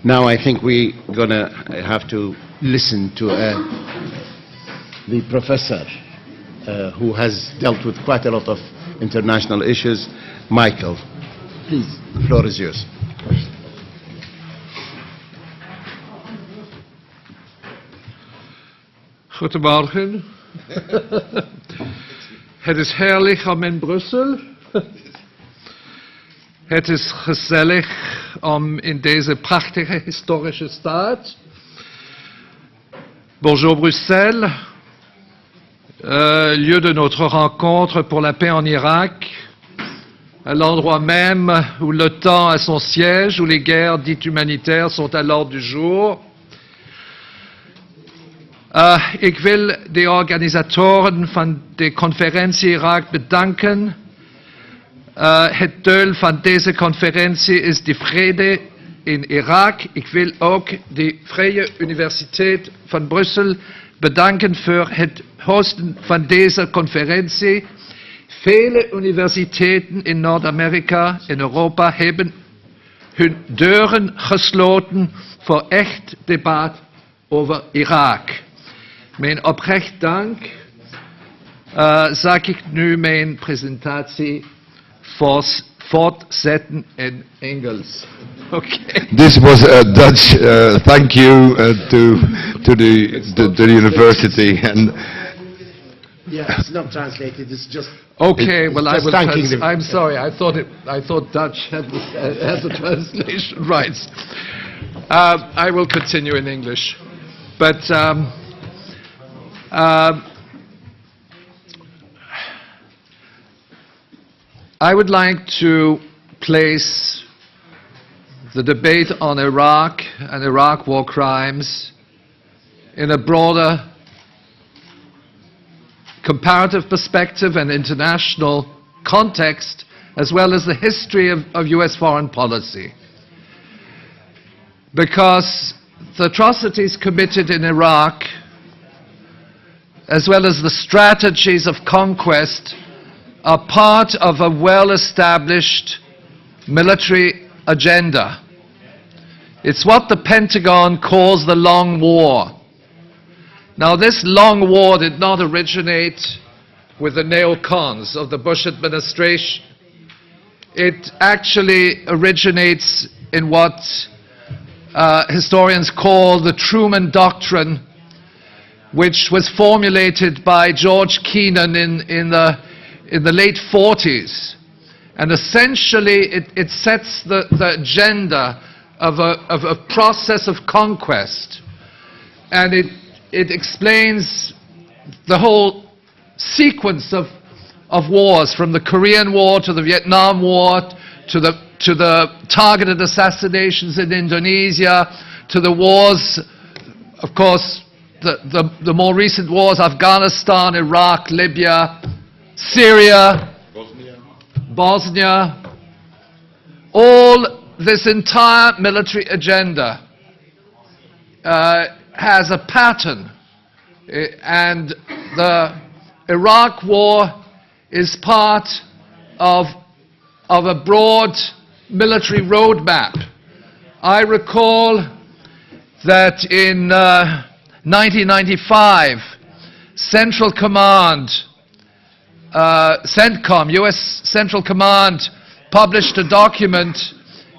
Now I think we're going to have to listen to the professor who has dealt with quite a lot of international issues. Michael, please, the floor is yours. Goedemorgen. Het is heerlijk om in Brussel. Het is gezellig om in deze prachtige historische stad. Bonjour Bruxelles, lieu de notre rencontre pour la paix en Irak, à l'endroit même où l'OTAN a son siège, où les guerres dites humanitaires sont à l'ordre du jour. Ik wil de organisatoren van de conferentie Irak bedanken. Het doel van deze conferentie is de vrede in Irak. Ik wil ook de Vrije Universiteit van Brussel bedanken voor het hosten van deze conferentie. Vele universiteiten in Noord-Amerika en Europa hebben hun deuren gesloten voor echt debat over Irak. Mijn oprecht dank. Zal ik nu mijn presentatie voortzetten in Engels. Okay. This was a Dutch thank you to the university, and Yeah, it's not translated. It's just. Okay, well, just thanking them. I'm sorry. I thought Dutch had the translation rights. I will continue in English, but I would like to place the debate on Iraq and Iraq war crimes in a broader comparative perspective and international context, as well as the history of US foreign policy. Because the atrocities committed in Iraq, as well as the strategies of conquest, are part of a well-established military agenda. It's what the Pentagon calls the Long War. Now, this long war did not originate with the neocons of the Bush administration. It actually originates in what historians call the Truman Doctrine, which was formulated by George Kennan in the late 40s. And essentially, it sets the agenda of a process of conquest. And it explains the whole sequence of wars, from the Korean War to the Vietnam War, to the targeted assassinations in Indonesia, to the wars, of course, the more recent wars, Afghanistan, Iraq, Libya, Syria, Bosnia. All this entire military agenda has a pattern, and the Iraq War is part of a broad military roadmap. I recall that in 1995, Central Command, CENTCOM, US Central Command, published a document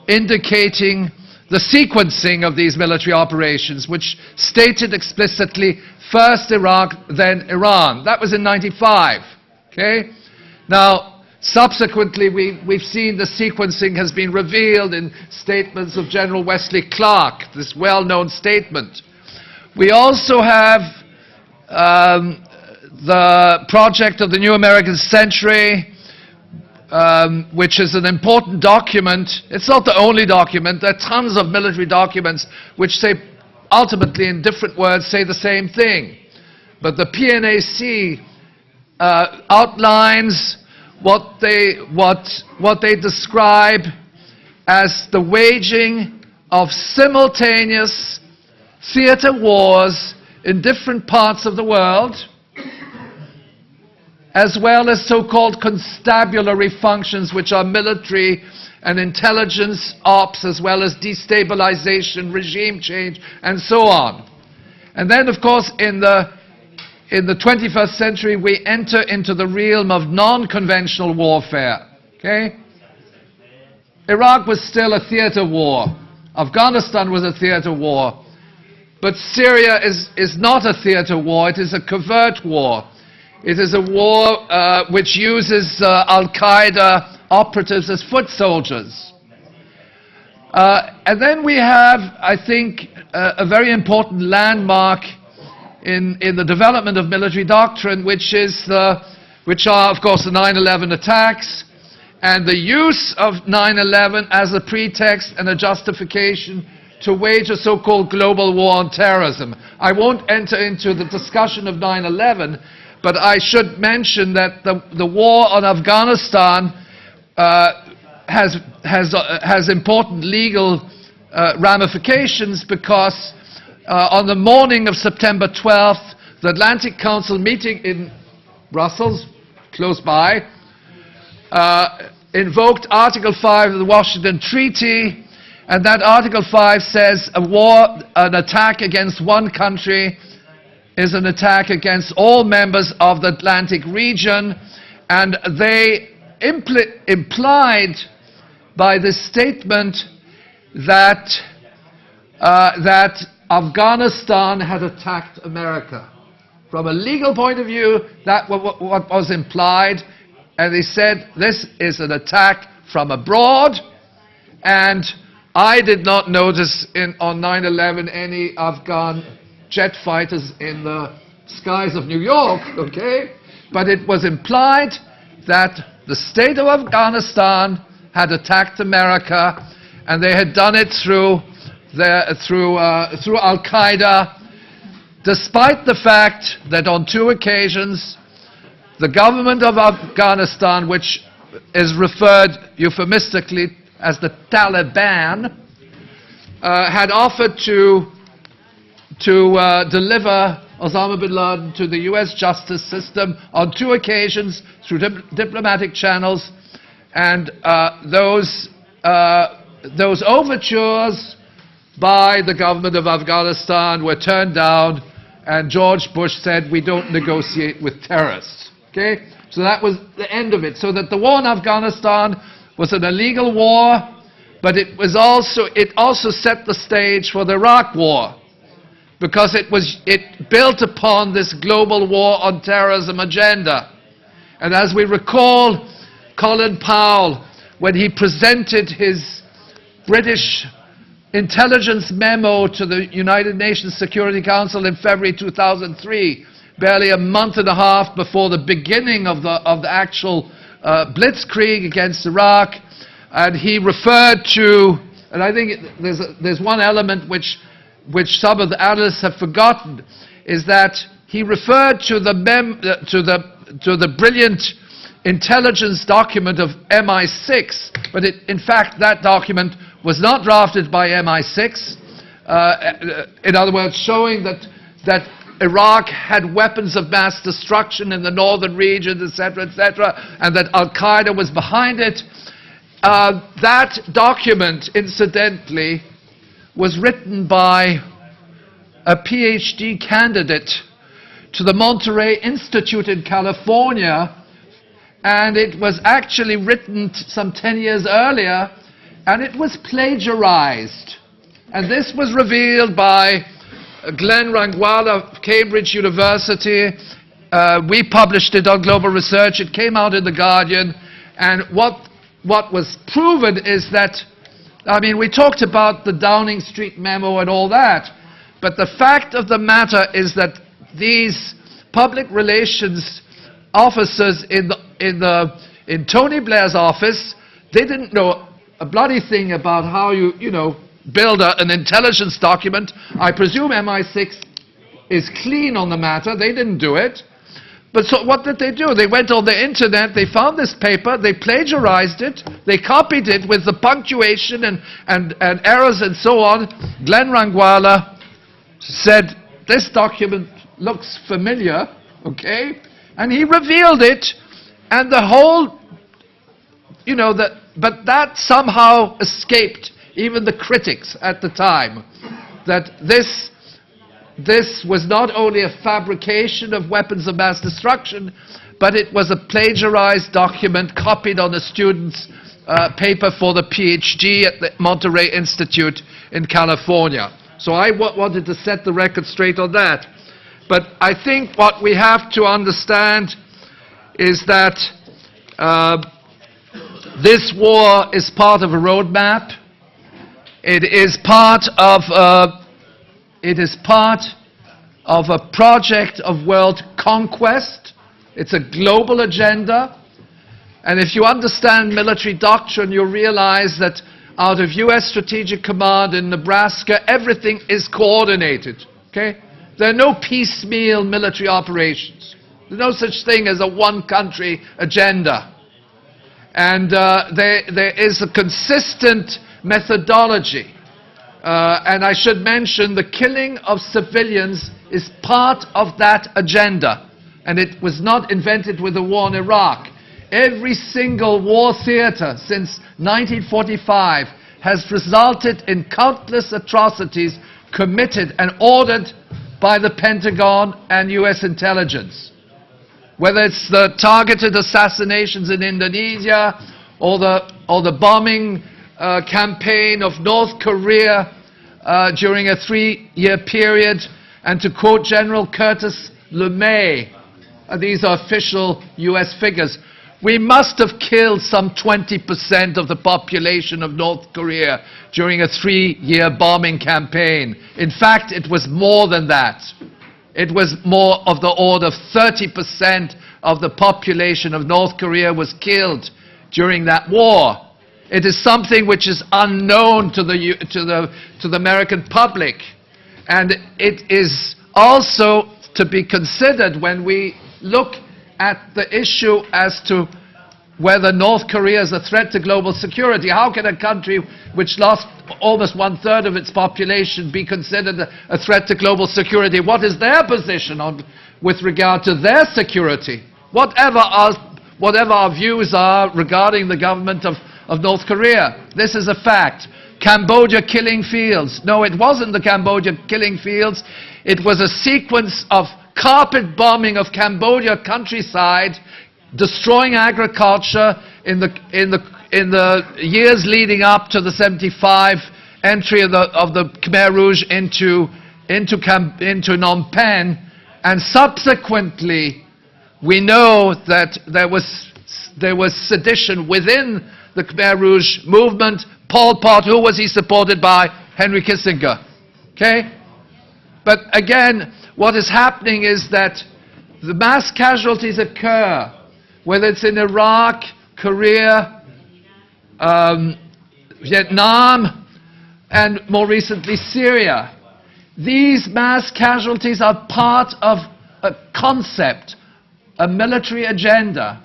indicating the sequencing of these military operations, which stated explicitly first Iraq, then Iran. That was in 95. Okay? Now, subsequently, we've seen the sequencing has been revealed in statements of General Wesley Clark, this well-known statement. We also have the project of the New American Century, which is an important document. It's not the only document. There are tons of military documents which say, ultimately in different words, say the same thing. But the PNAC outlines what they describe as the waging of simultaneous theater wars in different parts of the world, as well as so-called constabulary functions, which are military and intelligence ops, as well as destabilization, regime change, and so on. And then, of course, in the 21st century, we enter into the realm of non-conventional warfare. Okay? Iraq was still a theater war. Afghanistan was a theater war. But Syria is not a theater war. It is a covert war. It is a war which uses Al-Qaeda operatives as foot soldiers. And then we have, I think, a very important landmark in the development of military doctrine, which are, of course, the 9/11 attacks and the use of 9/11 as a pretext and a justification to wage a so-called global war on terrorism. I won't enter into the discussion of 9/11, but I should mention that the war on Afghanistan has important legal ramifications, because on the morning of September 12th, the Atlantic Council meeting in Brussels, close by, invoked Article 5 of the Washington Treaty, and that Article 5 says an attack against one country is an attack against all members of the Atlantic region, and they implied by this statement that Afghanistan had attacked America. From a legal point of view, that what was implied, and they said this is an attack from abroad, and I did not notice on 9/11 any Afghan jet fighters in the skies of New York, okay? But it was implied that the state of Afghanistan had attacked America, and they had done it through Al-Qaeda, despite the fact that on 2 occasions the government of Afghanistan, which is referred euphemistically as the Taliban, had offered to deliver Osama bin Laden to the US justice system on 2 occasions through diplomatic channels, and those overtures by the government of Afghanistan were turned down, and George Bush said, we don't negotiate with terrorists. Okay? So that was the end of it. So that the war in Afghanistan was an illegal war, but it also set the stage for the Iraq War, because it built upon this global war on terrorism agenda. And as we recall, Colin Powell, when he presented his British intelligence memo to the United Nations Security Council in February 2003, barely a month and a half before the beginning of the actual blitzkrieg against Iraq, and he referred to, and I think there's one element which some of the analysts have forgotten, is that he referred to the brilliant intelligence document of MI6, but in fact that document was not drafted by MI6. In other words, showing that Iraq had weapons of mass destruction in the northern regions, etc., and that Al-Qaeda was behind it. That document, incidentally, was written by a PhD candidate to the Monterey Institute in California, and it was actually written some 10 years earlier, and it was plagiarized. And this was revealed by Glenn Rangwala of Cambridge University. We published it on Global Research. It came out in The Guardian. And what was proven is that, I mean, we talked about the Downing Street memo and all that, but the fact of the matter is that these public relations officers in Tony Blair's office, they didn't know a bloody thing about how you build an intelligence document. I presume MI6 is clean on the matter. They didn't do it. But so what did they do? They went on the internet, they found this paper, they plagiarized it, they copied it with the punctuation and errors and so on. Glenn Rangwala said, this document looks familiar, okay? And he revealed it, and the whole you know, but that somehow escaped even the critics at the time, that this was not only a fabrication of weapons of mass destruction, but it was a plagiarized document copied on a student's paper for the PhD at the Monterey Institute in California. So I wanted to set the record straight on that. But I think what we have to understand is that this war is part of a roadmap. It is part of a project of world conquest. It's a global agenda. And if you understand military doctrine, you'll realize that out of U.S. Strategic Command in Nebraska, everything is coordinated. Okay? There are no piecemeal military operations. There's no such thing as a one-country agenda. And there is a consistent methodology. And I should mention the killing of civilians is part of that agenda. And it was not invented with the war in Iraq. Every single war theater since 1945 has resulted in countless atrocities committed and ordered by the Pentagon and U.S. intelligence. Whether it's the targeted assassinations in Indonesia or the bombing campaign of North Korea during a 3-year period, and to quote General Curtis LeMay, these are official U.S. figures, we must have killed some 20% of the population of North Korea during a 3-year bombing campaign. In fact, it was more than that. It was more of the order of 30% of the population of North Korea was killed during that war. It is something which is unknown to the American public. And it is also to be considered when we look at the issue as to whether North Korea is a threat to global security. How can a country which lost almost 1/3 of its population be considered a threat to global security? What is their position with regard to their security? Whatever our views are regarding the government of North Korea, this is a fact. Cambodia killing fields. No, it wasn't the Cambodia killing fields. It was a sequence of carpet bombing of Cambodia countryside, destroying agriculture in the years leading up to the 75 entry of the Khmer Rouge into Phnom Penh, and subsequently we know that there was sedition within the Khmer Rouge movement. Pol Pot, who was he supported by? Henry Kissinger. Okay? But again, what is happening is that the mass casualties occur, whether it's in Iraq, Korea, Vietnam, and more recently Syria. These mass casualties are part of a concept, a military agenda.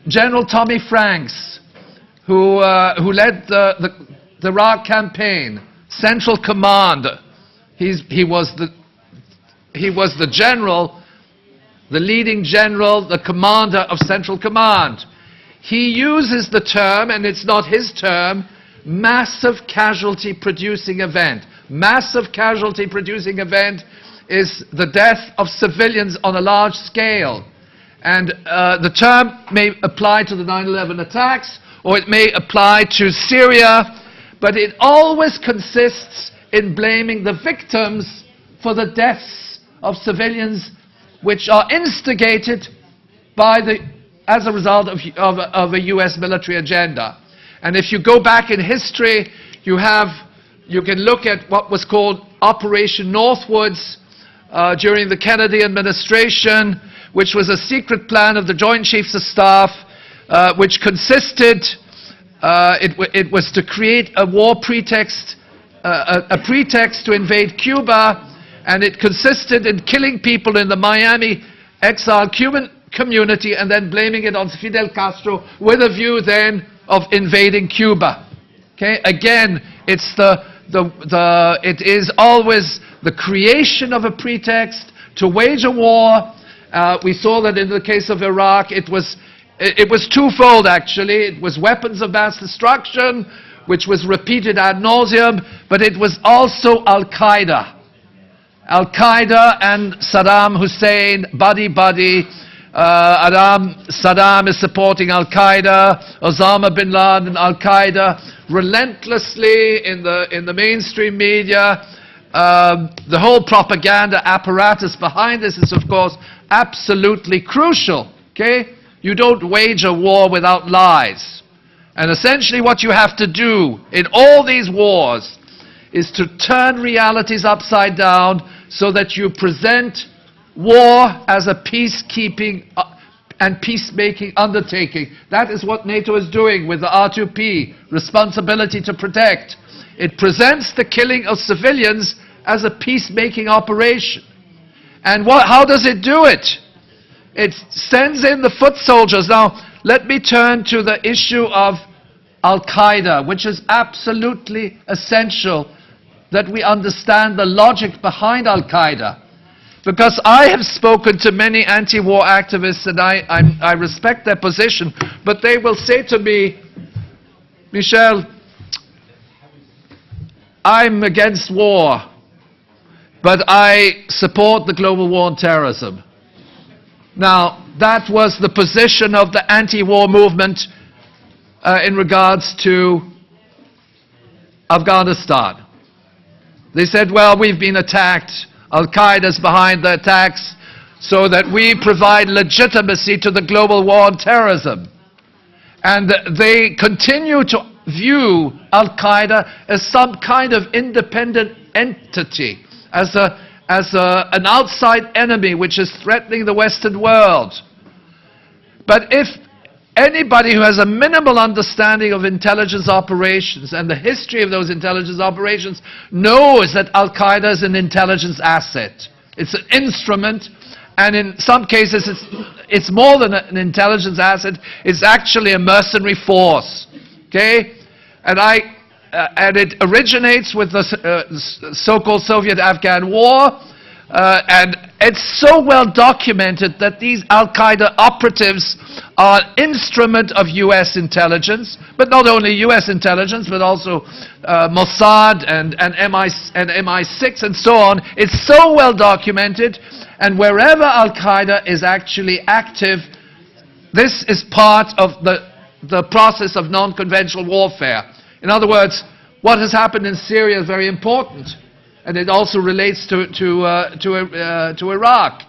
General Tommy Franks, who led the Iraq campaign, Central Command, he was the general, the leading general, the commander of Central Command. He uses the term, and it's not his term, massive casualty producing event. Massive casualty producing event is the death of civilians on a large scale. And the term may apply to the 9/11 attacks, or it may apply to Syria, but it always consists in blaming the victims for the deaths of civilians which are instigated by as a result of a U.S. military agenda. And if you go back in history, you can look at what was called Operation Northwoods during the Kennedy administration, which was a secret plan of the Joint Chiefs of Staff, which consisted, it was to create a war pretext, a pretext to invade Cuba, and it consisted in killing people in the Miami exiled Cuban community and then blaming it on Fidel Castro with a view then of invading Cuba. Okay, again, it is always the creation of a pretext to wage a war. We saw that in the case of Iraq, it was It was twofold, actually. It was weapons of mass destruction, which was repeated ad nauseum, but it was also Al-Qaeda. Al-Qaeda and Saddam Hussein, buddy-buddy. Saddam is supporting Al-Qaeda, Osama bin Laden, Al-Qaeda, relentlessly in the mainstream media. The whole propaganda apparatus behind this is, of course, absolutely crucial. Okay? You don't wage a war without lies. And essentially what you have to do in all these wars is to turn realities upside down so that you present war as a peacekeeping and peacemaking undertaking. That is what NATO is doing with the R2P, responsibility to protect. It presents the killing of civilians as a peacemaking operation. And how does it do it? It sends in the foot soldiers. Now, let me turn to the issue of Al-Qaeda, which is absolutely essential that we understand the logic behind Al-Qaeda. Because I have spoken to many anti-war activists, and I respect their position, but they will say to me, Michel, I'm against war, but I support the global war on terrorism. Now, that was the position of the anti-war movement in regards to Afghanistan. They said, well, we've been attacked. Al-Qaeda's behind the attacks, so that we provide legitimacy to the global war on terrorism. And they continue to view Al-Qaeda as some kind of independent entity, as an outside enemy which is threatening the Western world. But if anybody who has a minimal understanding of intelligence operations and the history of those intelligence operations knows that Al-Qaeda is an intelligence asset. It's an instrument, and in some cases it's more than an intelligence asset. It's actually a mercenary force. Okay? And it originates with the so-called Soviet-Afghan war, and it's so well documented that these Al-Qaeda operatives are an instrument of U.S. intelligence, but not only U.S. intelligence, but also Mossad and MI6 and so on. It's so well documented, and wherever Al-Qaeda is actually active, this is part of the process of non-conventional warfare. In other words, what has happened in Syria is very important, and it also relates to Iraq,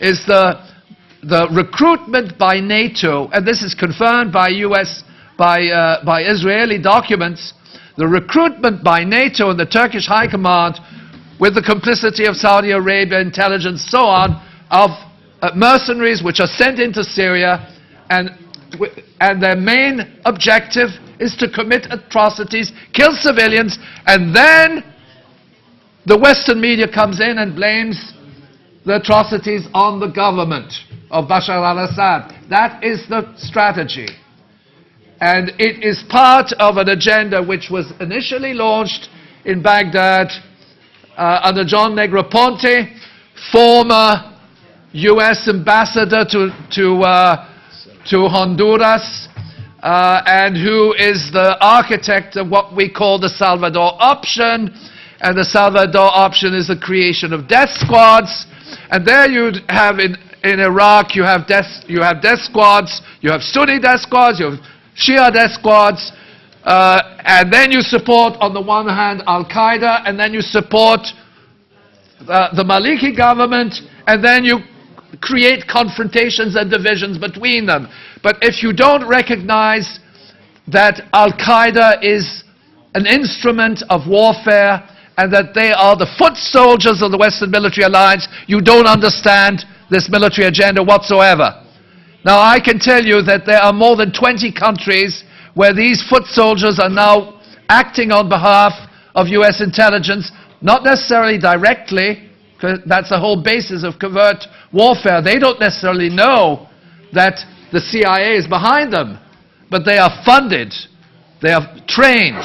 is the recruitment by NATO, and this is confirmed by by Israeli documents, the recruitment by NATO and the Turkish High Command, with the complicity of Saudi Arabia, intelligence, so on, of mercenaries which are sent into Syria, and their main objective is to commit atrocities, kill civilians, and then the Western media comes in and blames the atrocities on the government of Bashar al-Assad. That is the strategy. And it is part of an agenda which was initially launched in Baghdad under John Negroponte, former U.S. ambassador to Honduras, and who is the architect of what we call the Salvador option. And the Salvador option is the creation of death squads. And there you have in Iraq, you have death squads, you have Sunni death squads, you have Shia death squads, and then you support, on the one hand, Al-Qaeda, and then you support the Maliki government, and then you create confrontations and divisions between them. But if you don't recognize that Al-Qaeda is an instrument of warfare and that they are the foot soldiers of the Western military alliance, you don't understand this military agenda whatsoever. Now, I can tell you that there are more than 20 countries where these foot soldiers are now acting on behalf of U.S. intelligence, not necessarily directly, because that's the whole basis of covert warfare. They don't necessarily know that the CIA is behind them, but they are funded, they are trained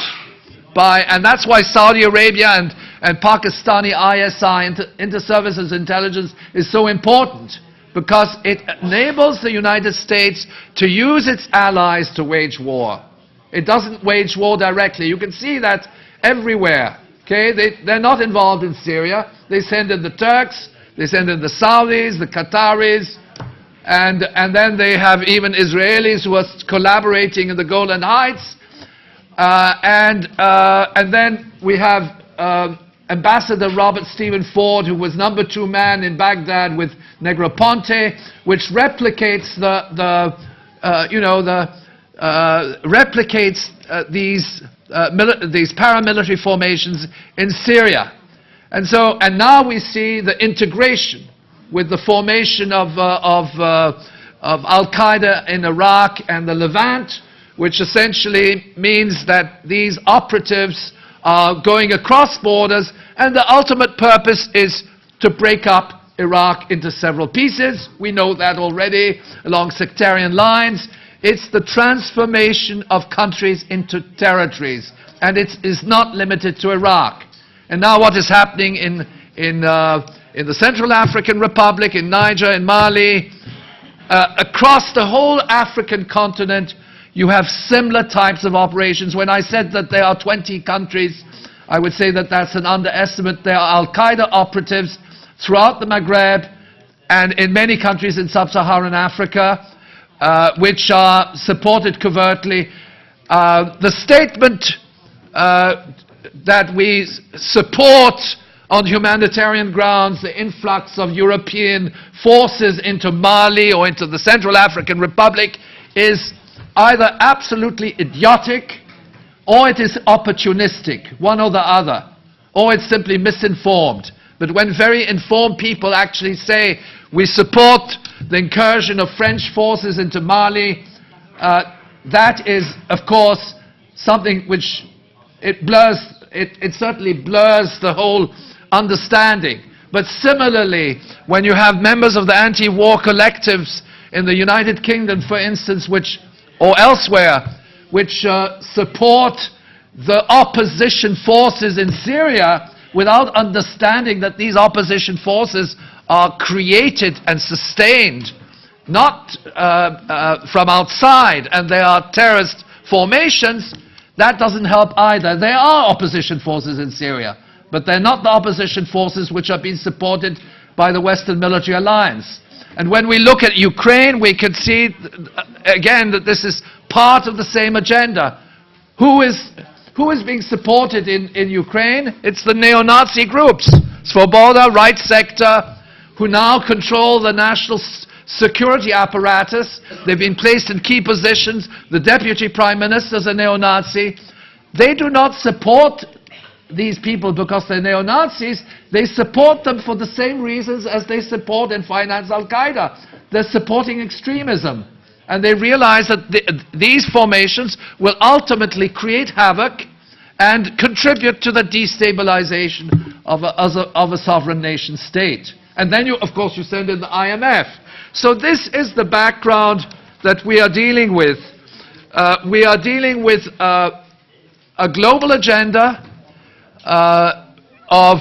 by, and that's why Saudi Arabia and Pakistani ISI, inter-services intelligence, is so important, because it enables the United States to use its allies to wage war. It doesn't wage war directly. You can see that everywhere. Okay? They're not involved in Syria. They send in the Turks, they send in the Saudis, the Qataris, and then they have even Israelis who are collaborating in the Golan Heights. And then we have Ambassador Robert Stephen Ford, who was #2 man in Baghdad with Negroponte, which replicates these paramilitary formations in Syria. And now we see the integration with the formation of Al-Qaeda in Iraq and the Levant, which essentially means that these operatives are going across borders, and the ultimate purpose is to break up Iraq into several pieces. We know that already along sectarian lines. It's the transformation of countries into territories, and it is not limited to Iraq. And now what is happening in the Central African Republic, in Niger, in Mali, across the whole African continent, you have similar types of operations. When I said that there are 20 countries, I would say that that's an underestimate. There are Al-Qaeda operatives throughout the Maghreb and in many countries in sub-Saharan Africa, which are supported covertly. The statement that we support on humanitarian grounds the influx of European forces into Mali or into the Central African Republic is either absolutely idiotic or it is opportunistic, one or the other, or it's simply misinformed. But when very informed people actually say we support the incursion of French forces into Mali, that is, of course, something which it certainly blurs the whole understanding. But similarly, when you have members of the anti-war collectives in the United Kingdom, for instance, or elsewhere, which support the opposition forces in Syria without understanding that these opposition forces are created and sustained not from outside, and they are terrorist formations, that doesn't help either. There are opposition forces in Syria, but they're not the opposition forces which are being supported by the Western military alliance. And when we look at Ukraine, we can see, again, that this is part of the same agenda. Who is being supported in Ukraine? It's the neo-Nazi groups, Svoboda, Right Sector, who now control the national security apparatus. They've been placed in key positions. The deputy prime minister is a neo-Nazi. They do not support these people because they're neo-Nazis. They support them for the same reasons as they support and finance Al-Qaeda. They're supporting extremism. And they realize that these formations will ultimately create havoc and contribute to the destabilization of a sovereign nation state. And then, of course, you send in the IMF. So this is the background that we are dealing with. We are dealing with a global agenda of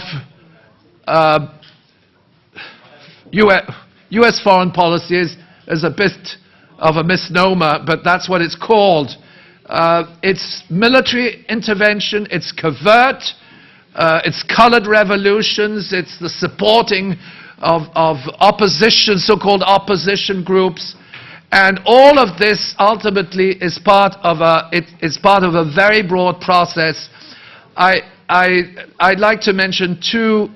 U.S. foreign policy is a bit of a misnomer, but that's what it's called. It's military intervention, it's covert, it's colored revolutions, it's the supporting of opposition, so-called opposition groups, and all of this ultimately is part of a very broad process. I'd like to mention two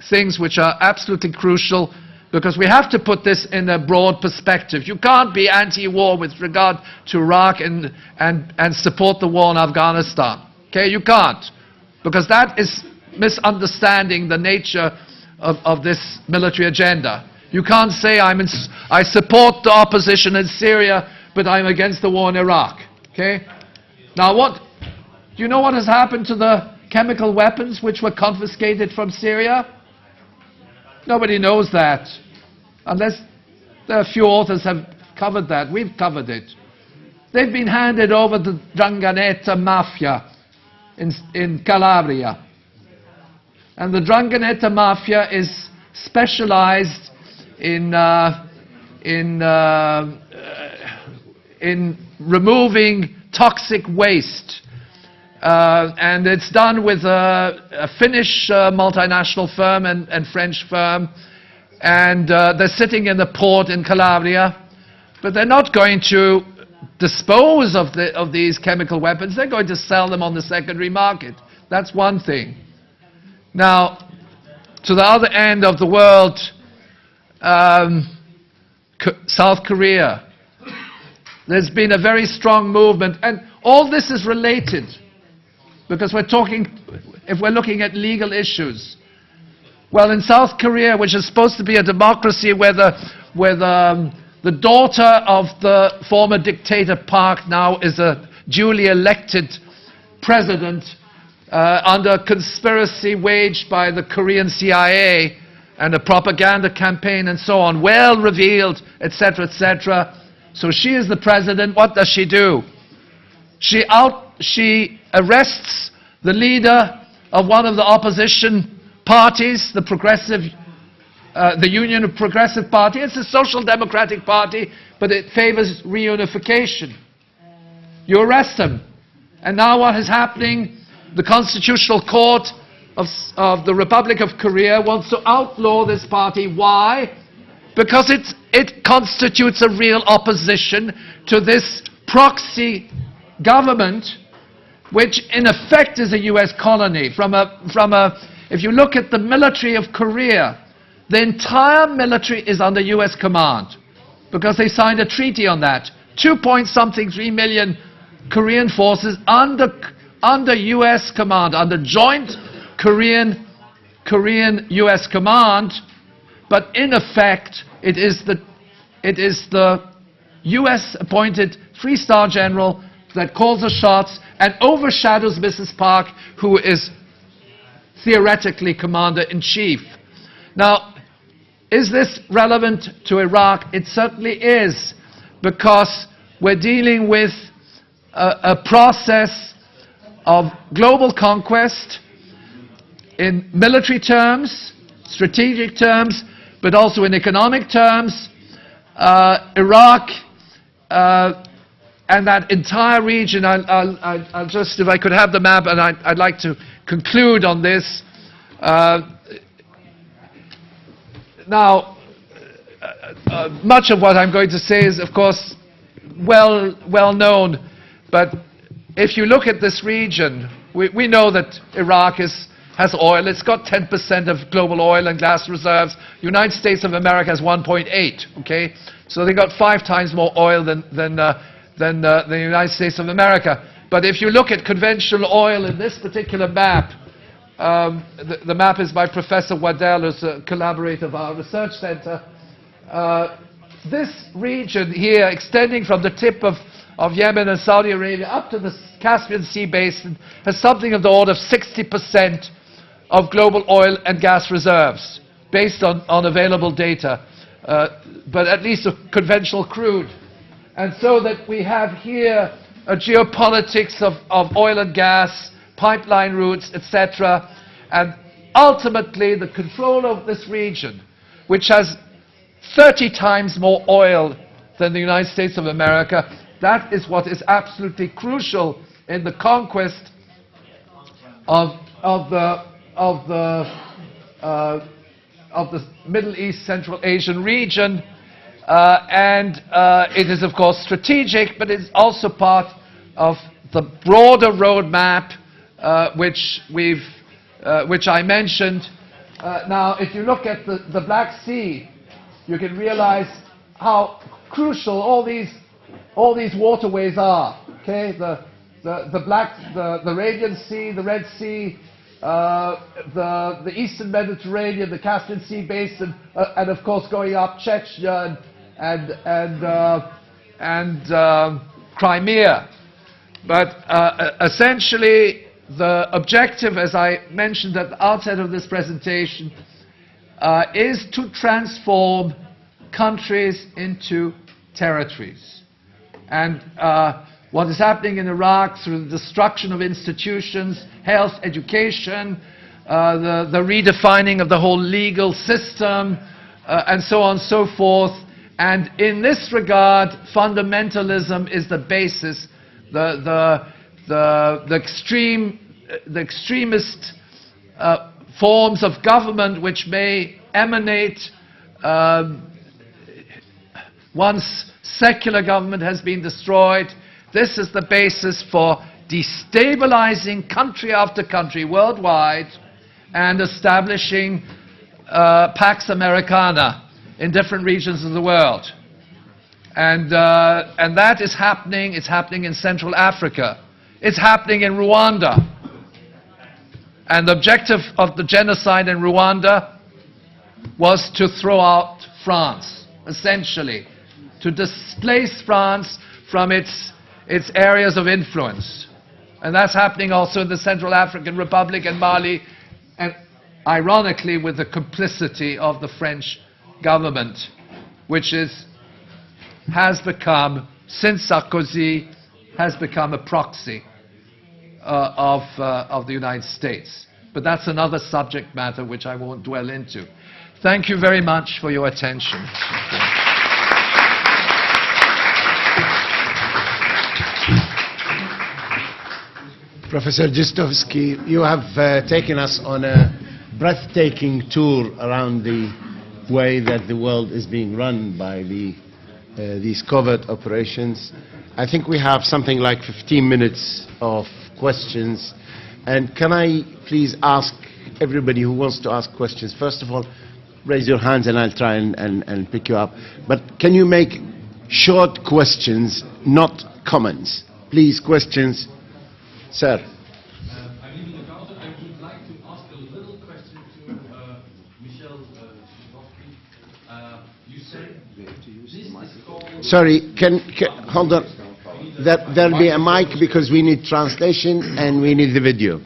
things which are absolutely crucial, because we have to put this in a broad perspective. You can't be anti-war with regard to Iraq and support the war in Afghanistan. Okay, you can't, because that is misunderstanding the nature of this military agenda. You can't say I support the opposition in Syria, but I'm against the war in Iraq. Okay? Now do you know what has happened to the chemical weapons which were confiscated from Syria? Nobody knows that, unless there are a few authors have covered that. We've covered it. They've been handed over to the Dranganeta Mafia in Calabria. And the Dranganeta Mafia is specialized in removing toxic waste. And it's done with a Finnish multinational firm and French firm. And they're sitting in the port in Calabria. But they're not going to dispose of these chemical weapons. They're going to sell them on the secondary market. That's one thing. Now, to the other end of the world, South Korea. There's been a very strong movement, and all this is related, because we're talking, if we're looking at legal issues. Well, in South Korea, which is supposed to be a democracy where the daughter of the former dictator Park now is a duly elected president under conspiracy waged by the Korean CIA and a propaganda campaign and so on, well revealed, etc., etc. So she is the president. What does she do? She arrests the leader of one of the opposition parties, the Union of Progressive Party. It's a social democratic party, but it favors reunification. You arrest him. And now what is happening? The Constitutional Court of the Republic of Korea wants to outlaw this party. Why? Because it constitutes a real opposition to this proxy government, which in effect is a US colony. If you look at the military of Korea, the entire military is under US command, because they signed a treaty on that. 3 million Korean forces under US command, under joint Korean-US command, but in effect it is the US appointed 3-star general that calls the shots and overshadows Mrs. Park, who is theoretically commander-in-chief. Now, is this relevant to Iraq? It certainly is, because we're dealing with a process of global conquest in military terms, strategic terms, but also in economic terms. Iraq and that entire region, I'll just, if I could have the map, and I'd like to conclude on this. Now, much of what I'm going to say is, of course, well known, but if you look at this region, we know that Iraq has oil. It's got 10% of global oil and gas reserves. The United States of America has 1.8. Okay, so they got 5 times more oil than the United States of America. But if you look at conventional oil in this particular map, the map is by Professor Waddell, who's a collaborator of our research center. This region here, extending from the tip of Yemen and Saudi Arabia up to the Caspian Sea basin, has something of the order of 60% of global oil and gas reserves, based on available data, but at least of conventional crude. And so that we have here a geopolitics of oil and gas, pipeline routes, etc. And ultimately, the control of this region, which has 30 times more oil than the United States of America, that is what is absolutely crucial in the conquest of the Middle East, Central Asian region. It is, of course, strategic, but it's also part of the broader roadmap which I mentioned. Now, if you look at the Black Sea, you can realize how crucial all these waterways are. Okay, the Arabian Sea, the Red Sea, the Eastern Mediterranean, the Caspian Sea basin, and of course going up Chechnya and Crimea. But essentially, the objective, as I mentioned at the outset of this presentation, is to transform countries into territories. And what is happening in Iraq through the destruction of institutions, health, education, the redefining of the whole legal system, and so on and so forth. And in this regard, fundamentalism is the basis, the extremist forms of government which may emanate once secular government has been destroyed. This is the basis for destabilizing country after country worldwide and establishing Pax Americana in different regions of the world. And that is happening. It's happening in Central Africa. It's happening in Rwanda. And the objective of the genocide in Rwanda was to throw out France, essentially, to displace France from its areas of influence. And that's happening also in the Central African Republic and Mali, and ironically with the complicity of the French government, which has become, since Sarkozy, has become a proxy of the United States. But that's another subject matter which I won't dwell into. Thank you very much for your attention. Professor Chossudovsky, you have taken us on a breathtaking tour around the way that the world is being run by these covert operations. I think we have something like 15 minutes of questions. And can I please ask everybody who wants to ask questions, first of all, raise your hands and I'll try and pick you up. But can you make short questions, not comments? Please, questions. Sir. I mean, I would like to ask a little question to Michel Chossudovsky. You said this is called... Sorry, hold on. There'll be a mic because we need translation and we need the video.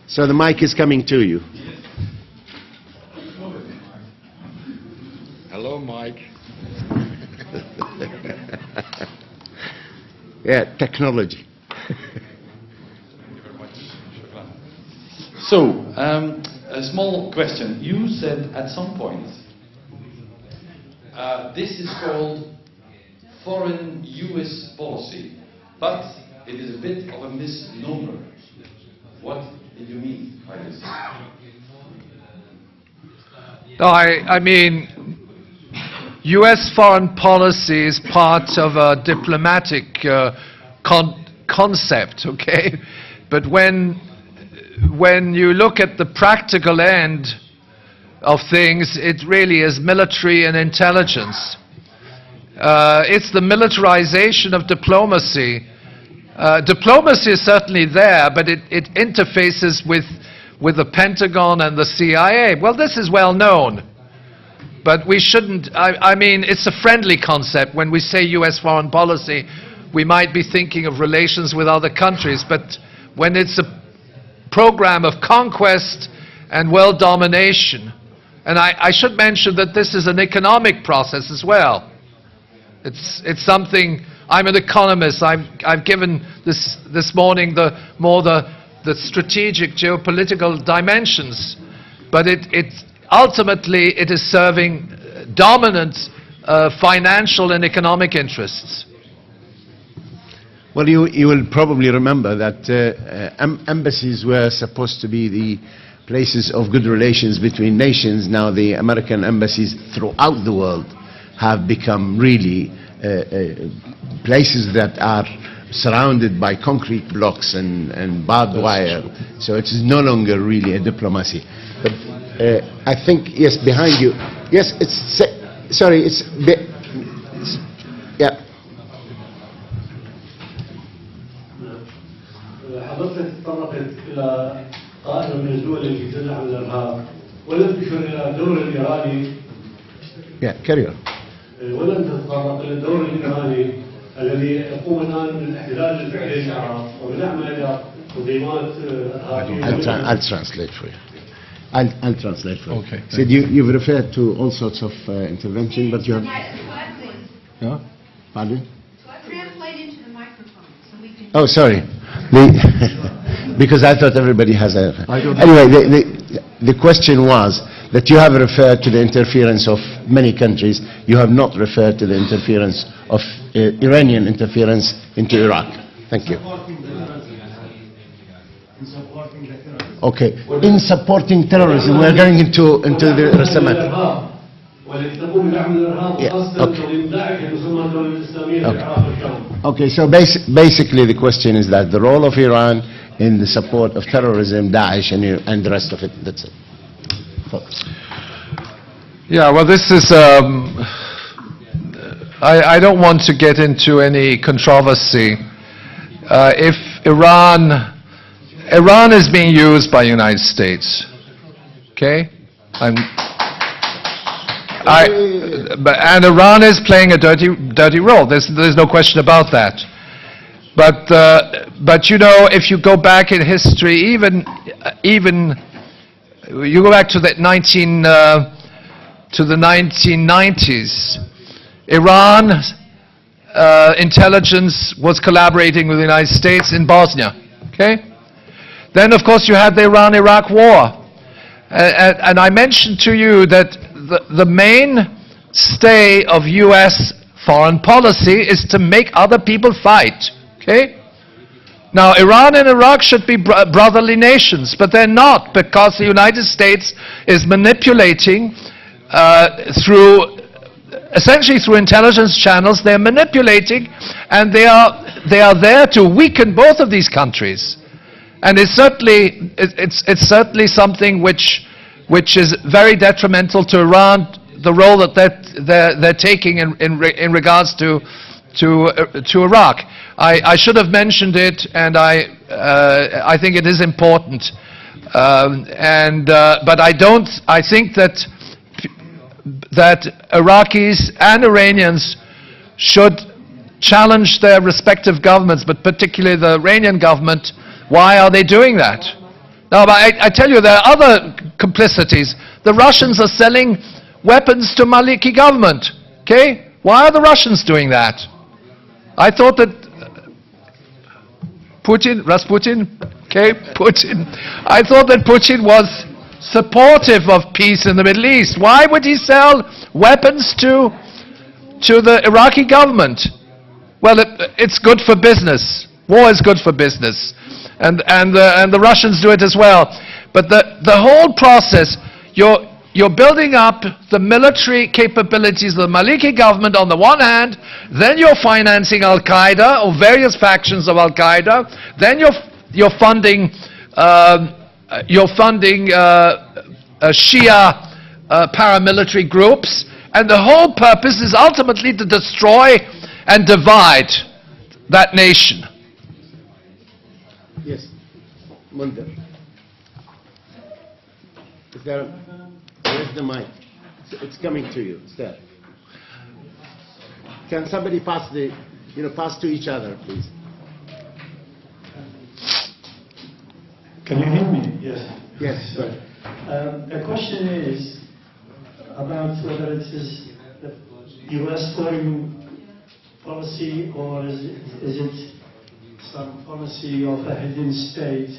So the mic is coming to you. Hello, Mike. Yeah, technology. So, a small question. You said at some point, this is called foreign US policy, but it is a bit of a misnomer. What did you mean by this? No, I mean, US foreign policy is part of a diplomatic concept, okay? But when you look at the practical end of things, it really is military and intelligence. It's the militarization of diplomacy. Diplomacy is certainly there, but it interfaces with the Pentagon and the CIA. Well, this is well known. But we shouldn't, I mean, it's a friendly concept. When we say US foreign policy, we might be thinking of relations with other countries. But when it's a program of conquest and world domination, and I should mention that this is an economic process as well. It's something, I'm an economist, I've given this morning the strategic geopolitical dimensions, but ultimately it is serving dominant financial and economic interests. Well, you will probably remember that embassies were supposed to be the places of good relations between nations. Now the American embassies throughout the world have become really places that are surrounded by concrete blocks and barbed wire. So it is no longer really a diplomacy. But I think, yes, behind you. Yes, sorry, yeah. حضرتك تطرقت إلى قائمة من الدول التي تدعم الإرهاب ولم تشر إلى الدور الإيراني. Yeah, carry on. ولم تتطرق إلى الدور الإيراني الذي يقوم الآن بالاحتلال الفعلي للعراق وبنعمل إلى تنظيمات إرهابية. I'll translate for you. I'll translate for you. Okay. Said you've referred to all sorts of intervention, but you have. Yeah? Pardon? Translate into the microphone so we can. Oh, sorry. Because I thought everybody has a... Anyway, the question was that you have referred to the interference of many countries. You have not referred to the interference of Iranian interference into Iraq. Thank you. Okay. In supporting terrorism, we're going into the Rasamat. Okay, so basically the question is that the role of Iran in the support of terrorism, Daesh, and the rest of it. That's it. Focus. Yeah, well, this is... I don't want to get into any controversy. If Iran is being used by the United States, okay? And Iran is playing a dirty role. There's no question about that. But you know, if you go back in history, even you go back to the 1990s, Iran intelligence was collaborating with the United States in Bosnia. Okay. Then, of course, you had the Iran-Iraq war, and I mentioned to you that the mainstay of U.S. foreign policy is to make other people fight. Okay? Now, Iran and Iraq should be brotherly nations, but they're not, because the United States is manipulating essentially through intelligence channels. They're manipulating, and they are there to weaken both of these countries. And it's certainly something which is very detrimental to Iran, the role that they're taking in regards to Iraq. I should have mentioned it, and I think it is important. But I think that Iraqis and Iranians should challenge their respective governments, but particularly the Iranian government. Why are they doing that? Now, I tell you, there are other complicities. The Russians are selling weapons to Maliki government. Okay? Why are the Russians doing that? I thought that Putin, I thought that Putin was supportive of peace in the Middle East. Why would he sell weapons to the Iraqi government? Well, it's good for business. War is good for business. And the Russians do it as well. But the whole process, you're building up the military capabilities of the Maliki government on the one hand, then you're financing Al-Qaeda or various factions of Al-Qaeda, then you're funding Shia paramilitary groups, and the whole purpose is ultimately to destroy and divide that nation. Yes, Mulder. Where's the mic? It's coming to you. It's there. Can somebody pass pass to each other, please? Can you hear me? Yes. Yes. Right. The question is about whether it is the U.S. foreign policy or is it some policy of a hidden state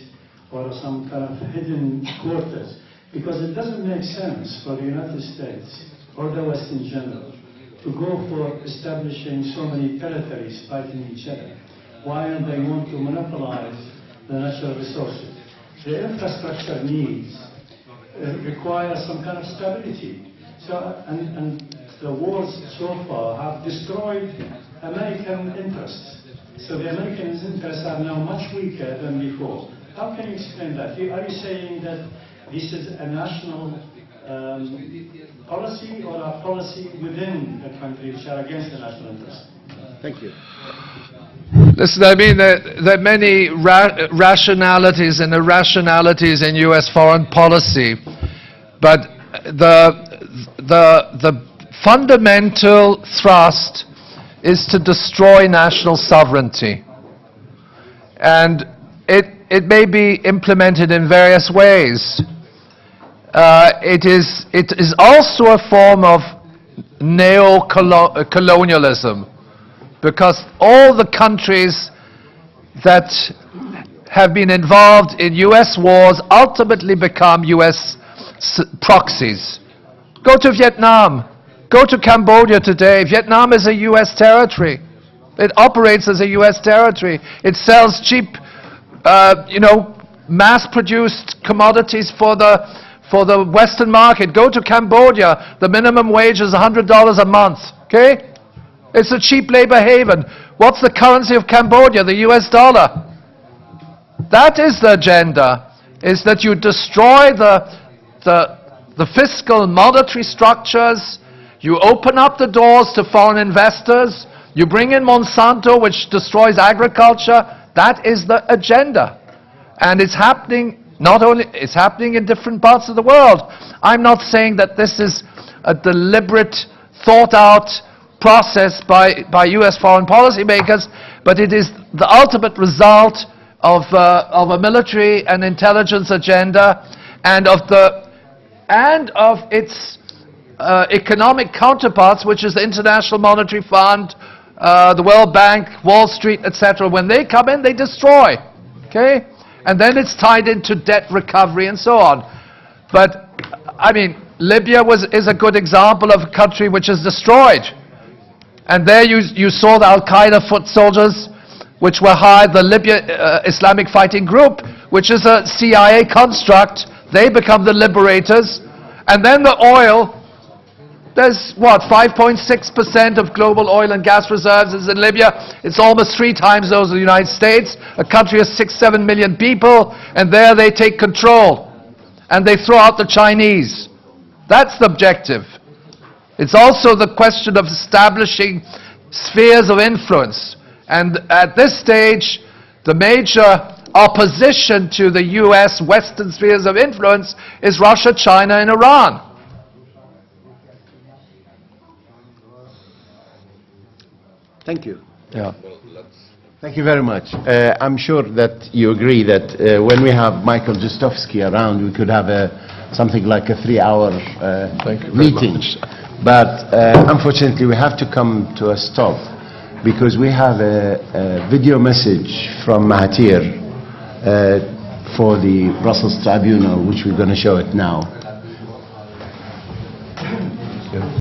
or some kind of hidden quarters. Because it doesn't make sense for the United States or the West in general to go for establishing so many territories fighting each other while they want to monopolize the natural resources. The infrastructure needs require some kind of stability. So, and the wars so far have destroyed American interests. So the American interests are now much weaker than before. How can you explain that? Are you saying that this is a national policy or a policy within the country which are against the national interest? Thank you. Listen, I mean, there are many rationalities and irrationalities in U.S. foreign policy, but the fundamental thrust is to destroy national sovereignty. And it may be implemented in various ways. It is also a form of neo-colonialism, because all the countries that have been involved in US wars ultimately become US proxies. Go to Vietnam. Go to Cambodia today. Vietnam is a US territory. It operates as a US territory. It sells cheap, mass-produced commodities for the Western market. Go to Cambodia. The minimum wage is $100 a month. Okay? It's a cheap labor haven. What's the currency of Cambodia? The US dollar. That is the agenda, is that you destroy the fiscal monetary structures, you open up the doors to foreign investors, you bring in Monsanto, which destroys agriculture. That is the agenda. And it's happening it's happening in different parts of the world. I'm not saying that this is a deliberate, thought-out process by US foreign policy makers, but it is the ultimate result of a military and intelligence agenda and of its economic counterparts, which is the International Monetary Fund, the World Bank, Wall Street, etc. When they come in, they destroy. Okay? And then it's tied into debt recovery and so on. But, I mean, Libya is a good example of a country which is destroyed. And there you saw the Al-Qaeda foot soldiers, which were hired, the Libya Islamic Fighting Group, which is a CIA construct. They become the liberators. And then the oil, there's what, 5.6% of global oil and gas reserves is in Libya. It's almost 3 times those of the United States. A country of 6-7 million people, and there they take control. And they throw out the Chinese. That's the objective. It's also the question of establishing spheres of influence. And at this stage, the major opposition to the US Western spheres of influence is Russia, China, and Iran. Thank you. Yeah. Thank you very much. I'm sure that you agree that when we have Michel Chossudovsky around, we could have something like a 3-hour meeting. But unfortunately, we have to come to a stop because we have a video message from Mahathir for the Brussels Tribunal, which we're going to show it now.